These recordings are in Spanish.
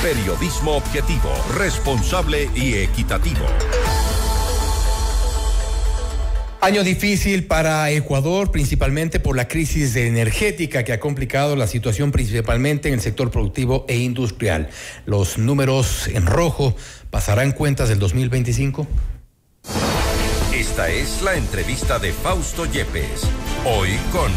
Periodismo objetivo, responsable y equitativo. Año difícil para Ecuador, principalmente por la crisis energética que ha complicado la situación principalmente en el sector productivo e industrial. Los números en rojo, ¿pasarán cuentas del 2025? Esta es la entrevista de Fausto Yepes. Hoy con...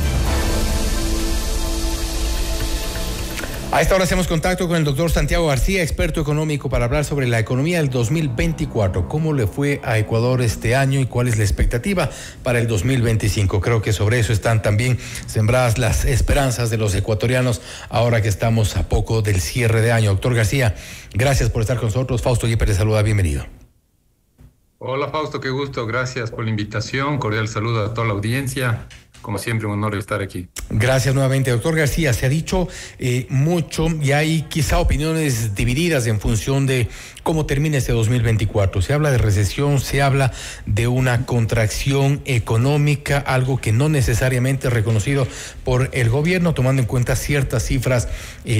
A esta hora hacemos contacto con el doctor Santiago García, experto económico, para hablar sobre la economía del 2024. ¿Cómo le fue a Ecuador este año y cuál es la expectativa para el 2025? Creo que sobre eso están también sembradas las esperanzas de los ecuatorianos ahora que estamos a poco del cierre de año. Doctor García, gracias por estar con nosotros. Fausto Yepes le saluda, bienvenido. Hola Fausto, qué gusto, gracias por la invitación, cordial saludo a toda la audiencia. Como siempre, un honor estar aquí. Gracias nuevamente, doctor García. Se ha dicho mucho y hay quizá opiniones divididas en función de cómo termina este 2024. Se habla de recesión, se habla de una contracción económica, algo que no necesariamente es reconocido por el gobierno, tomando en cuenta ciertas cifras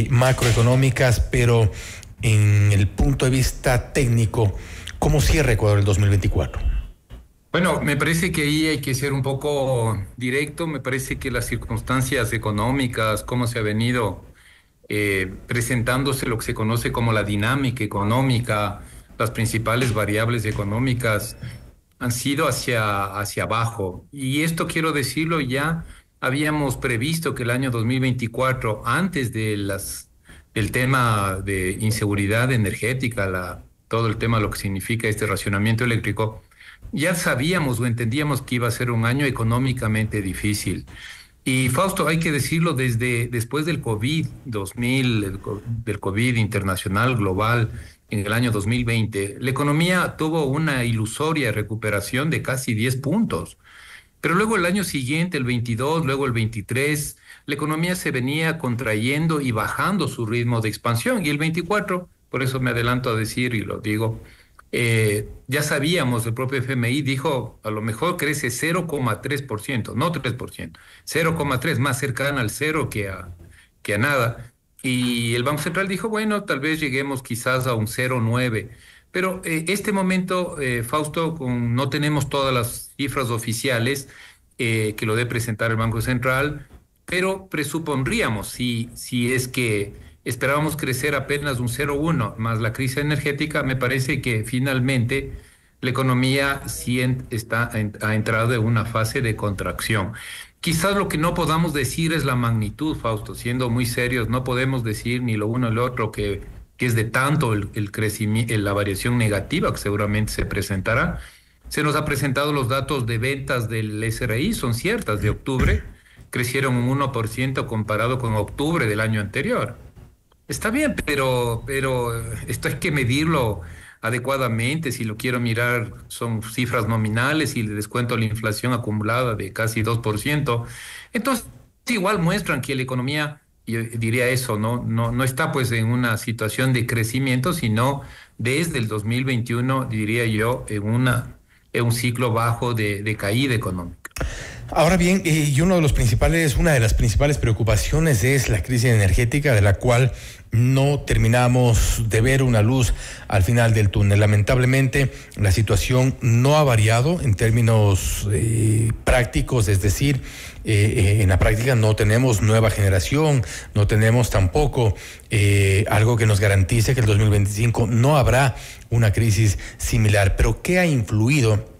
macroeconómicas, pero en el punto de vista técnico, ¿cómo cierra Ecuador el 2024? Bueno, me parece que ahí hay que ser un poco directo. Me parece que las circunstancias económicas, cómo se ha venido presentándose lo que se conoce como la dinámica económica, las principales variables económicas han sido hacia abajo. Y esto quiero decirlo, ya habíamos previsto que el año 2024, antes de del tema de inseguridad energética, todo el tema, lo que significa este racionamiento eléctrico, ya sabíamos o entendíamos que iba a ser un año económicamente difícil. Y Fausto, hay que decirlo, después del del COVID internacional, global, en el año 2020, la economía tuvo una ilusoria recuperación de casi 10 puntos. Pero luego el año siguiente, el 22, luego el 23, la economía se venía contrayendo y bajando su ritmo de expansión. Y el 24, por eso me adelanto a decir y lo digo, ya sabíamos, el propio FMI dijo, a lo mejor crece 0,3%, no 3%, 0,3%, más cercana al cero que a nada. Y el Banco Central dijo, bueno, tal vez lleguemos quizás a un 0,9%. Pero este momento, Fausto, no tenemos todas las cifras oficiales que lo debe presentar el Banco Central, pero presupondríamos, si es que esperábamos crecer apenas un 0,1 más la crisis energética, me parece que finalmente la economía sí ha entrado en una fase de contracción. Quizás lo que no podamos decir es la magnitud, Fausto, siendo muy serios, no podemos decir ni lo uno ni lo otro que es de tanto el crecimiento, la variación negativa que seguramente se presentará. Se nos ha presentado los datos de ventas del SRI, son ciertas, de octubre, crecieron un 1% comparado con octubre del año anterior. Está bien, pero esto hay que medirlo adecuadamente. Si lo quiero mirar, son cifras nominales y le descuento la inflación acumulada de casi 2%. Entonces, igual muestran que la economía, yo diría eso, no está pues en una situación de crecimiento, sino desde el 2021, diría yo, en un ciclo bajo de caída económica. Ahora bien, y una de las principales preocupaciones es la crisis energética, de la cual no terminamos de ver una luz al final del túnel. Lamentablemente, la situación no ha variado en términos prácticos, es decir, en la práctica no tenemos nueva generación, no tenemos tampoco algo que nos garantice que el 2025 no habrá una crisis similar. Pero ¿qué ha influido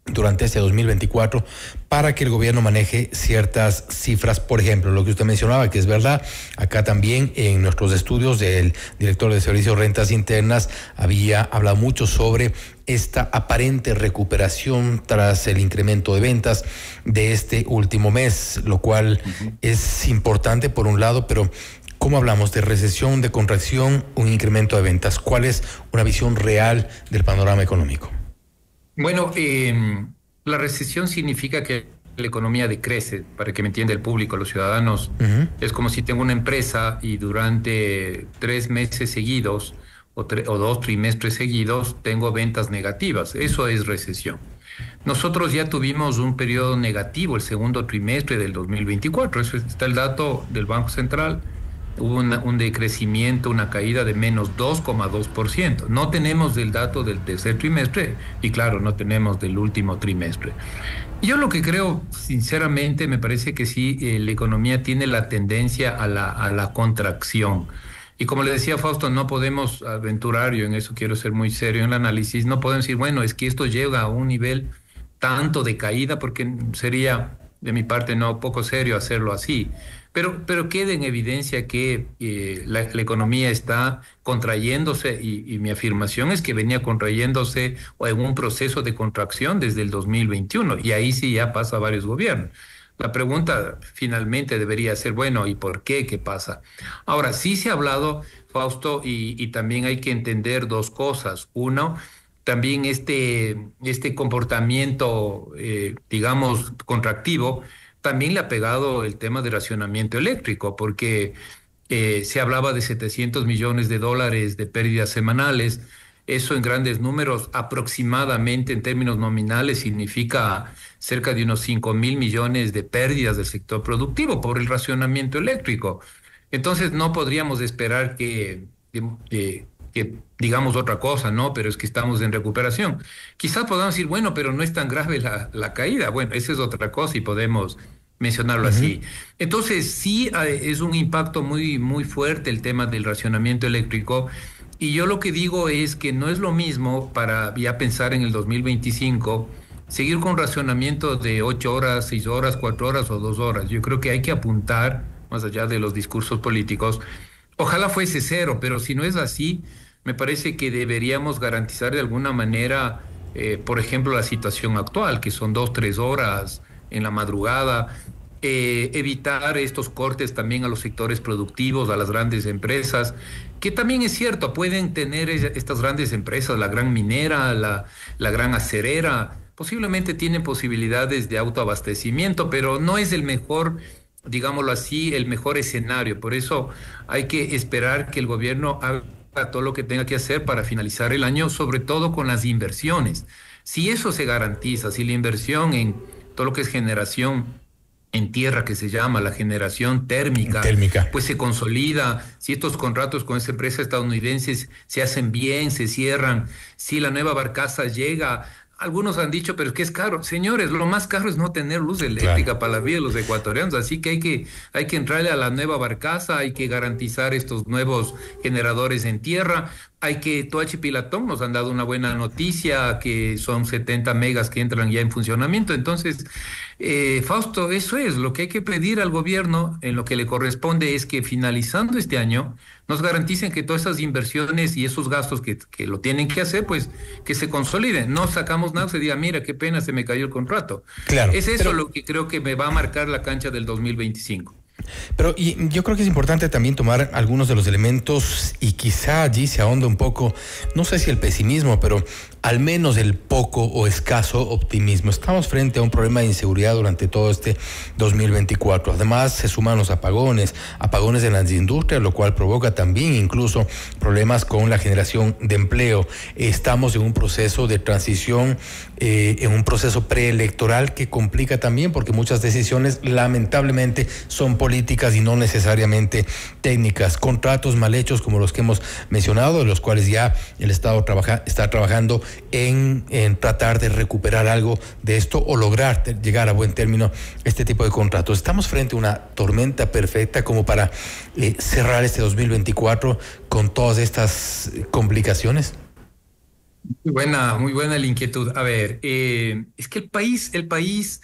durante este 2024 para que el gobierno maneje ciertas cifras? Por ejemplo, lo que usted mencionaba, que es verdad, acá también en nuestros estudios del director de Servicios Rentas Internas había hablado mucho sobre esta aparente recuperación tras el incremento de ventas de este último mes, lo cual es importante por un lado, pero ¿cómo hablamos de recesión, de contracción, un incremento de ventas? ¿Cuál es una visión real del panorama económico? Bueno, la recesión significa que la economía decrece, para que me entienda el público, los ciudadanos. Es como si tengo una empresa y durante 3 meses seguidos o 2 trimestres seguidos tengo ventas negativas. Eso es recesión. Nosotros ya tuvimos un periodo negativo el segundo trimestre del 2024. Eso está el dato del Banco Central. hubo un decrecimiento, una caída de menos 2,2%. No tenemos el dato del tercer trimestre y claro, no tenemos del último trimestre. Yo lo que creo, sinceramente, me parece que sí, la economía tiene la tendencia a la contracción. Y como le decía Fausto, no podemos aventurar, yo en eso quiero ser muy serio en el análisis, no podemos decir, bueno, es que esto llega a un nivel tanto de caída, porque sería de mi parte no poco serio hacerlo así. Pero queda en evidencia que la economía está contrayéndose y mi afirmación es que venía contrayéndose o en un proceso de contracción desde el 2021 y ahí sí ya pasa varios gobiernos. La pregunta finalmente debería ser, bueno, ¿y por qué? ¿Qué pasa? Ahora, sí se ha hablado, Fausto, y también hay que entender dos cosas. Uno, también este comportamiento, digamos, contractivo, también le ha pegado el tema de racionamiento eléctrico, porque se hablaba de 700 millones de dólares de pérdidas semanales. Eso en grandes números, aproximadamente en términos nominales, significa cerca de unos 5.000 millones de pérdidas del sector productivo por el racionamiento eléctrico. Entonces no podríamos esperar que digamos otra cosa, ¿no? Pero es que estamos en recuperación. Quizás podamos decir, bueno, pero no es tan grave la caída. Bueno, esa es otra cosa y podemos mencionarlo así. Entonces sí es un impacto muy, muy fuerte el tema del racionamiento eléctrico. Y yo lo que digo es que no es lo mismo para ya pensar en el 2025, seguir con racionamiento de 8 horas, 6 horas, 4 horas o 2 horas. Yo creo que hay que apuntar, más allá de los discursos políticos, ojalá fuese cero, pero si no es así, me parece que deberíamos garantizar de alguna manera, por ejemplo, la situación actual, que son 2, 3 horas en la madrugada, evitar estos cortes también a los sectores productivos, a las grandes empresas, que también es cierto, pueden tener estas grandes empresas, la gran minera, la gran acerera, posiblemente tienen posibilidades de autoabastecimiento, pero no es el mejor, digámoslo así, el mejor escenario. Por eso hay que esperar que el gobierno haga todo lo que tenga que hacer para finalizar el año, sobre todo con las inversiones. Si eso se garantiza, si la inversión en todo lo que es generación en tierra, que se llama la generación térmica, pues se consolida, si estos contratos con esa empresa estadounidense se hacen bien, se cierran, si la nueva barcaza llega. Algunos han dicho, pero es que es caro. Señores, lo más caro es no tener luz eléctrica para la vida de los ecuatorianos, así que hay que entrarle a la nueva barcaza, hay que garantizar estos nuevos generadores en tierra. Hay que, Toachi Pilatón nos han dado una buena noticia, que son 70 megas que entran ya en funcionamiento. Entonces, Fausto, eso es lo que hay que pedir al gobierno, en lo que le corresponde es que finalizando este año nos garanticen que todas esas inversiones y esos gastos que lo tienen que hacer, pues que se consoliden. No sacamos nada, se diga, mira, qué pena, se me cayó el contrato. Claro. Es eso lo que creo que me va a marcar la cancha del 2025. Pero y yo creo que es importante también tomar algunos de los elementos y quizá allí se ahonda un poco, no sé si el pesimismo, pero al menos el poco o escaso optimismo. Estamos frente a un problema de inseguridad durante todo este 2024. Además, se suman los apagones en las industrias, lo cual provoca también incluso problemas con la generación de empleo. Estamos en un proceso de transición, en un proceso preelectoral que complica también porque muchas decisiones lamentablemente son políticas y no necesariamente técnicas. Contratos mal hechos como los que hemos mencionado, de los cuales ya el Estado está trabajando en tratar de recuperar algo de esto o lograr llegar a buen término este tipo de contratos. Estamos frente a una tormenta perfecta como para cerrar este 2024 con todas estas complicaciones. Muy buena la inquietud. A ver, es que el país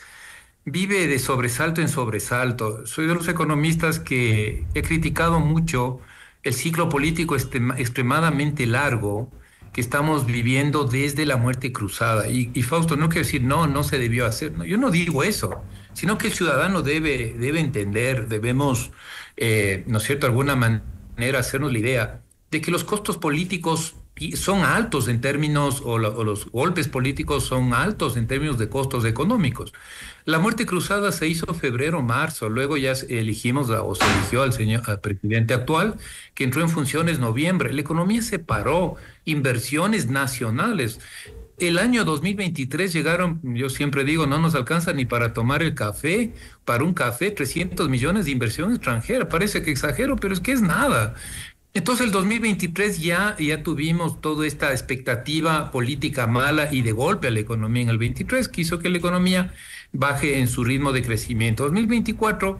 vive de sobresalto en sobresalto. Soy de los economistas que he criticado mucho el ciclo político extremadamente largo que estamos viviendo desde la muerte cruzada. Y Fausto, no quiero decir, no se debió hacer. No, yo no digo eso, sino que el ciudadano debe entender, debemos, ¿no es cierto?, de alguna manera hacernos la idea de que los costos políticos son altos en términos, o los golpes políticos son altos en términos de costos económicos. La muerte cruzada se hizo febrero, marzo, luego ya se eligió al presidente actual, que entró en funciones noviembre. La economía se paró, inversiones nacionales. el año 2023 llegaron, yo siempre digo, no nos alcanza ni para tomar el café, para un café, 300 millones de inversión extranjera. Parece que exagero, pero es que es nada. Entonces el 2023 ya tuvimos toda esta expectativa política mala y de golpe a la economía en el 23, que hizo que la economía baje en su ritmo de crecimiento. 2024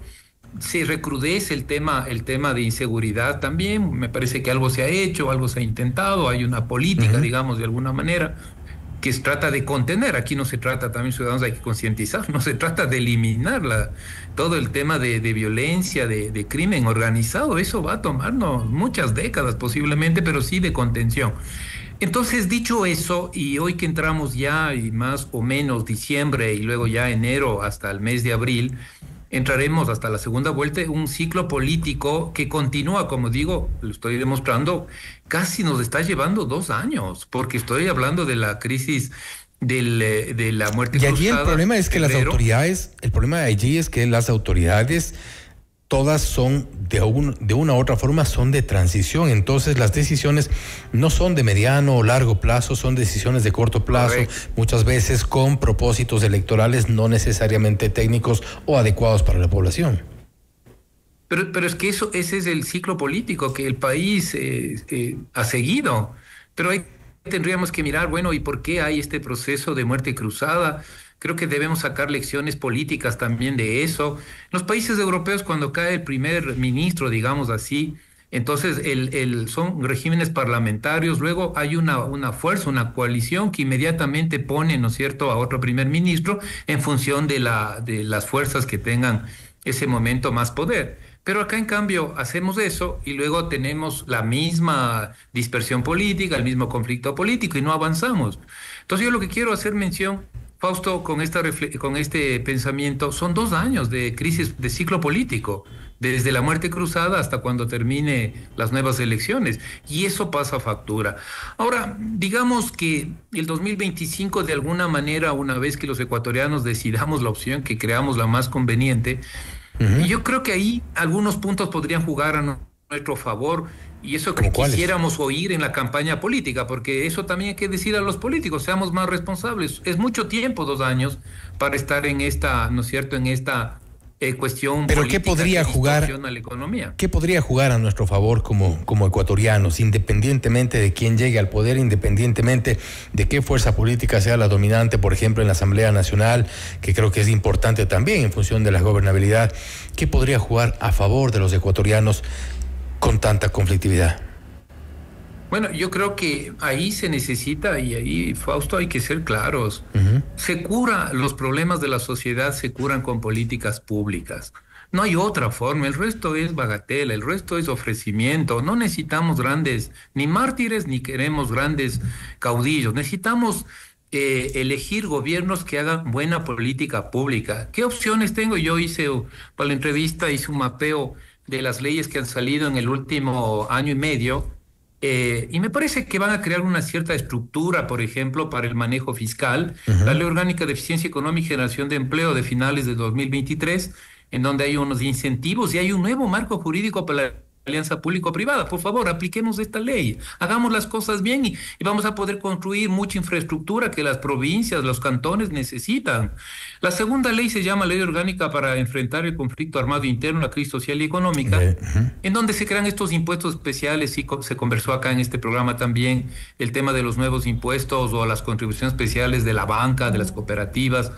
se recrudece el tema de inseguridad también. Me parece que algo se ha hecho, algo se ha intentado, hay una política, digamos, de alguna manera, que se trata de contener. Aquí no se trata, también ciudadanos hay que concientizar, no se trata de eliminar todo el tema de violencia, de crimen organizado. Eso va a tomarnos muchas décadas posiblemente, pero sí de contención. Entonces, dicho eso, y hoy que entramos ya, y más o menos diciembre, y luego ya enero hasta el mes de abril, entraremos hasta la segunda vuelta, un ciclo político que continúa, como digo, lo estoy demostrando, casi nos está llevando 2 años, porque estoy hablando de la crisis de la muerte cruzada. Y allí el problema es que el problema de allí es que las autoridades todas son de una u otra forma son de transición. Entonces las decisiones no son de mediano o largo plazo, son decisiones de corto plazo. Correcto. Muchas veces con propósitos electorales no necesariamente técnicos o adecuados para la población. Pero es que ese es el ciclo político que el país ha seguido. Pero ahí tendríamos que mirar, bueno, ¿y por qué hay este proceso de muerte cruzada? Creo que debemos sacar lecciones políticas también de eso. En los países europeos, cuando cae el primer ministro, digamos así, entonces son regímenes parlamentarios, luego hay una fuerza, una coalición que inmediatamente pone, ¿no es cierto?, a otro primer ministro en función de las fuerzas que tengan ese momento más poder. Pero acá, en cambio, hacemos eso y luego tenemos la misma dispersión política, el mismo conflicto político y no avanzamos. Entonces yo lo que quiero hacer mención, Fausto, con este pensamiento, son 2 años de crisis, de ciclo político, desde la muerte cruzada hasta cuando termine las nuevas elecciones, y eso pasa factura. Ahora, digamos que el 2025, de alguna manera, una vez que los ecuatorianos decidamos la opción que creamos la más conveniente, yo creo que ahí algunos puntos podrían jugar a nuestro favor. Y eso que quisiéramos oír en la campaña política, porque eso también hay que decir a los políticos, seamos más responsables. Es mucho tiempo, 2 años, para estar en esta, ¿no es cierto?, en esta cuestión. Pero política. ¿qué podría jugar a la economía? ¿Qué podría jugar a nuestro favor como ecuatorianos, independientemente de quién llegue al poder, independientemente de qué fuerza política sea la dominante, por ejemplo, en la Asamblea Nacional, que creo que es importante también en función de la gobernabilidad? ¿Qué podría jugar a favor de los ecuatorianos con tanta conflictividad? Bueno, yo creo que ahí se necesita, y ahí, Fausto, hay que ser claros. Se cura, los problemas de la sociedad se curan con políticas públicas. No hay otra forma, el resto es bagatela, el resto es ofrecimiento. No necesitamos grandes, ni mártires, ni queremos grandes caudillos. Necesitamos elegir gobiernos que hagan buena política pública. ¿Qué opciones tengo? Yo para la entrevista, hice un mapeo de las leyes que han salido en el último año y medio, y me parece que van a crear una cierta estructura, por ejemplo, para el manejo fiscal. La Ley Orgánica de Eficiencia Económica y Generación de Empleo de finales de 2023, en donde hay unos incentivos y hay un nuevo marco jurídico para la alianza público-privada. Por favor, apliquemos esta ley, hagamos las cosas bien y vamos a poder construir mucha infraestructura que las provincias, los cantones necesitan. La segunda ley se llama Ley Orgánica para enfrentar el conflicto armado interno, la crisis social y económica, en donde se crean estos impuestos especiales, y se conversó acá en este programa también el tema de los nuevos impuestos o las contribuciones especiales de la banca, de las cooperativas,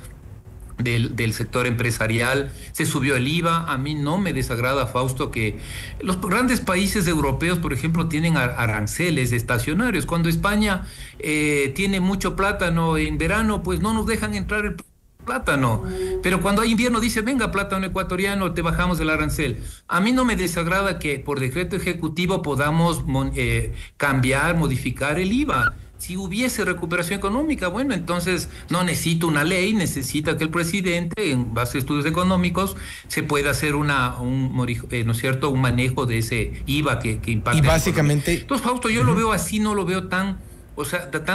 del sector empresarial. Se subió el IVA. A mí no me desagrada, Fausto, que los grandes países europeos, por ejemplo, tienen aranceles estacionarios. Cuando España tiene mucho plátano en verano, pues no nos dejan entrar el plátano, pero cuando hay invierno dice, venga, plátano ecuatoriano, te bajamos el arancel. A mí no me desagrada que por decreto ejecutivo podamos cambiar, modificar el IVA. Si hubiese recuperación económica, bueno, entonces no necesita una ley, necesita que el presidente, en base a estudios económicos, se pueda hacer ¿no es cierto?, un manejo de ese IVA que impacta. Y básicamente... Entonces, Fausto, yo lo veo así, no lo veo tan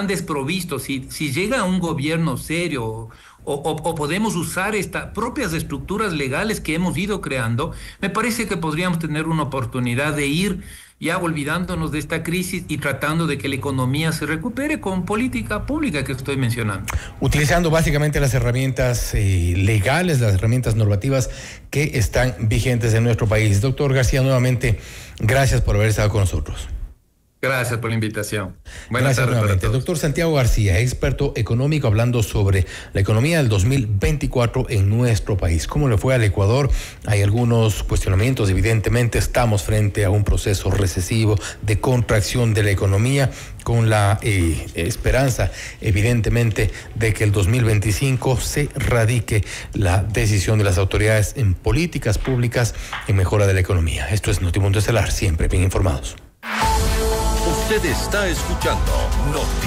desprovisto. Si llega un gobierno serio o podemos usar estas propias estructuras legales que hemos ido creando, me parece que podríamos tener una oportunidad de ir ya olvidándonos de esta crisis y tratando de que la economía se recupere con política pública que estoy mencionando. Utilizando básicamente las herramientas legales, las herramientas normativas que están vigentes en nuestro país. Doctor García, nuevamente, gracias por haber estado con nosotros. Gracias por la invitación. Buenas tardes nuevamente. Doctor Santiago García, experto económico, hablando sobre la economía del 2024 en nuestro país. ¿Cómo le fue al Ecuador? Hay algunos cuestionamientos. Evidentemente, estamos frente a un proceso recesivo de contracción de la economía, con la esperanza, evidentemente, de que el 2025 se radique la decisión de las autoridades en políticas públicas en mejora de la economía. Esto es Notimundo Estelar, siempre bien informados. Usted está escuchando